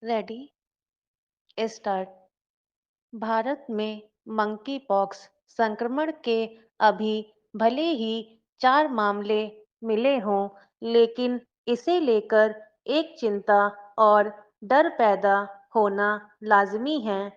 Ready start. Bharat में monkey pox संक्रमण के अभी भले ही 4 मामले मिले हों, लेकिन इसे लेकर एक चिंता और डर पैदा होना लाजमी है।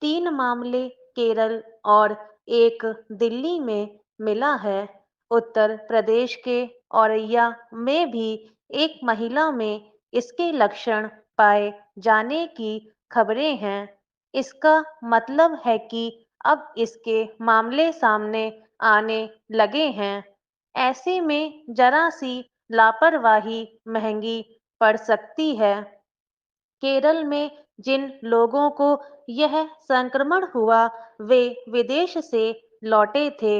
3 मामले केरल और एक दिल्ली में मिला है। उत्तर प्रदेश के औरैया में भी एक महिला में इसके लक्षण पाए जाने की खबरें हैं। इसका मतलब है कि अब इसके मामले सामने आने लगे हैं। ऐसे में जरा सी लापरवाही महंगी पड़ सकती है। केरल में जिन लोगों को यह संक्रमण हुआ, वे विदेश से लौटे थे,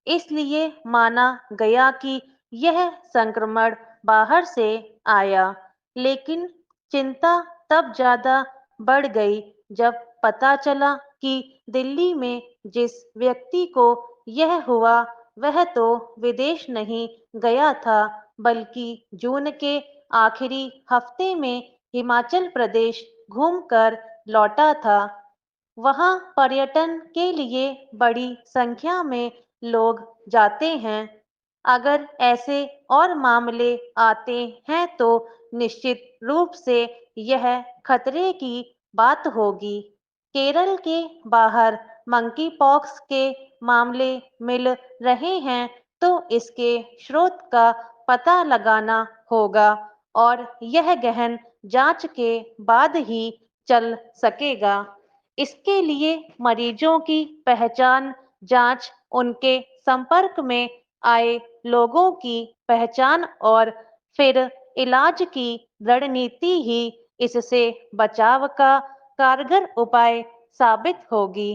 इसलिए माना गया कि यह संक्रमण बाहर से आया। लेकिन चिंता तब ज्यादा बढ़ गई जब पता चला कि दिल्ली में जिस व्यक्ति को यह हुआ, वह तो विदेश नहीं गया था, बल्कि जून के आखिरी हफ्ते में हिमाचल प्रदेश घूमकर लौटा था। वहां पर्यटन के लिए बड़ी संख्या में लोग जाते हैं। अगर ऐसे और मामले आते हैं तो निश्चित रूप से यह खतरे की बात होगी। केरल के बाहर मंकी पॉक्स के मामले मिल रहे हैं, तो इसके स्रोत का पता लगाना होगा और यह गहन जांच के बाद ही चल सकेगा। इसके लिए मरीजों की पहचान, जांच, उनके संपर्क में आए लोगों की पहचान और फिर इलाज की रणनीति ही इससे बचाव का कारगर उपाय साबित होगी।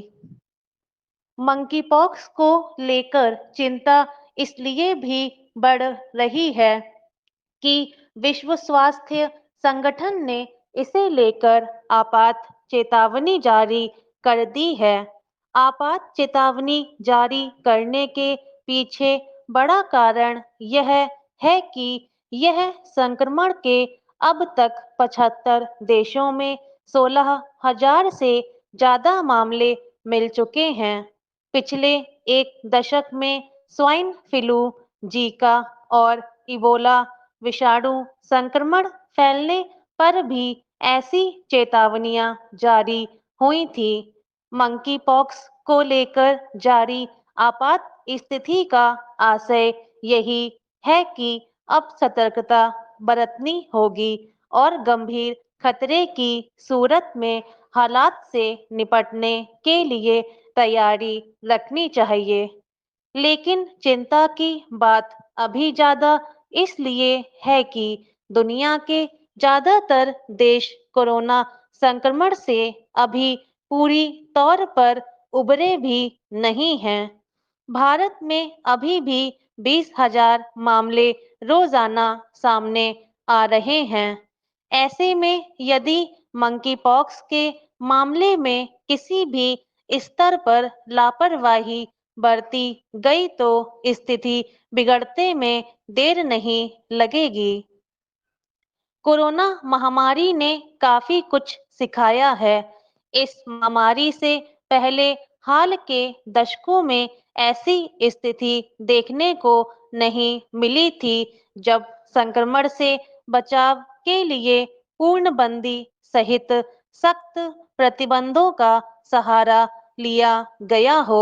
मंकीपॉक्स को लेकर चिंता इसलिए भी बढ़ रही है कि विश्व स्वास्थ्य संगठन ने इसे लेकर आपात चेतावनी जारी कर दी है। आपात चेतावनी जारी करने के पीछे बड़ा कारण यह है कि यह संक्रमण के अब तक 75 देशों में 16,000 से ज्यादा मामले मिल चुके हैं। पिछले एक दशक में स्वाइन फ्लू, जीका और इबोला विषाणु संक्रमण फैलने पर भी ऐसी चेतावनियां जारी हुई थी। मंकी पॉक्स को लेकर जारी आपात स्थिति का आशय यही है कि अब सतर्कता बरतनी होगी और गंभीर खतरे की सूरत में हालात से निपटने के लिए तैयारी रखनी चाहिए। लेकिन चिंता की बात अभी ज्यादा इसलिए है कि दुनिया के ज्यादातर देश कोरोना संक्रमण से अभी पूरी तौर पर उबरे भी नहीं हैं। भारत में अभी भी 20,000 मामले रोजाना सामने आ रहे हैं। ऐसे में यदि मंकी पॉक्स के मामले में किसी भी स्तर पर लापरवाही बरती गई तो स्थिति बिगड़ते में देर नहीं लगेगी। कोरोना महामारी ने काफी कुछ सिखाया है। इस महामारी से पहले हाल के दशकों में ऐसी स्थिति देखने को नहीं मिली थी, जब संक्रमण से बचाव के लिए पूर्णबंदी सहित सख्त प्रतिबंधों का सहारा लिया गया हो।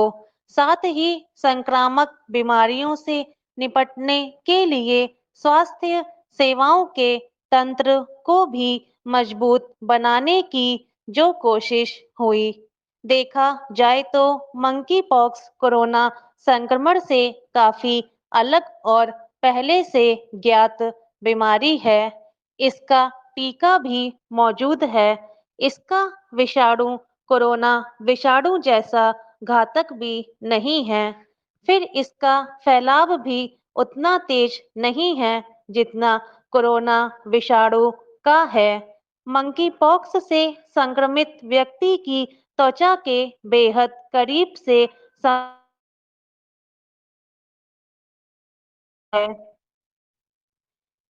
साथ ही संक्रामक बीमारियों से निपटने के लिए स्वास्थ्य सेवाओं के तंत्र को भी मजबूत बनाने की जो कोशिश हुई, देखा जाए तो मंकी पॉक्स कोरोना संक्रमण से काफी अलग और पहले से ज्ञात बीमारी है। इसका टीका भी मौजूद है। इसका विषाणु कोरोना विषाणु जैसा घातक भी नहीं है। फिर इसका फैलाव भी उतना तेज नहीं है जितना कोरोना विषाणु का है। मंकी पॉक्स से संक्रमित व्यक्ति की त्वचा के बेहद करीब से है।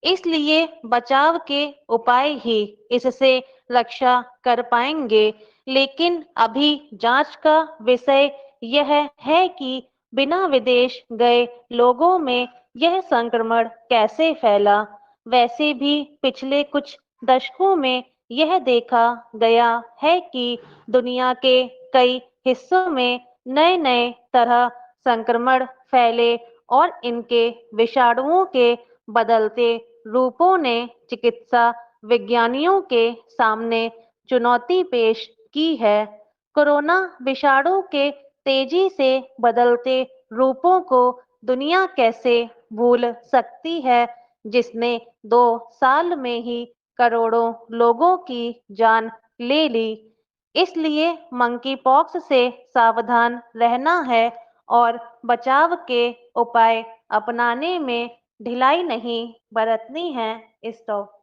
इसलिए बचाव के उपाय ही इससे रक्षा कर पाएंगे। लेकिन अभी जांच का विषय यह है कि बिना विदेश गए लोगों में यह संक्रमण कैसे फैला। वैसे भी पिछले कुछ दशकों में यह देखा गया है कि दुनिया के कई हिस्सों में नए नए तरह संक्रमण फैले और इनके विषाणुओं के बदलते रूपों ने चिकित्सा विज्ञानियों के सामने चुनौती पेश की है। कोरोना विषाणु के तेजी से बदलते रूपों को दुनिया कैसे भूल सकती है, जिसने 2 साल में ही करोड़ों लोगों की जान ले ली। इसलिए मंकी पॉक्स से सावधान रहना है और बचाव के उपाय अपनाने में ढिलाई नहीं बरतनी है। स्टॉप।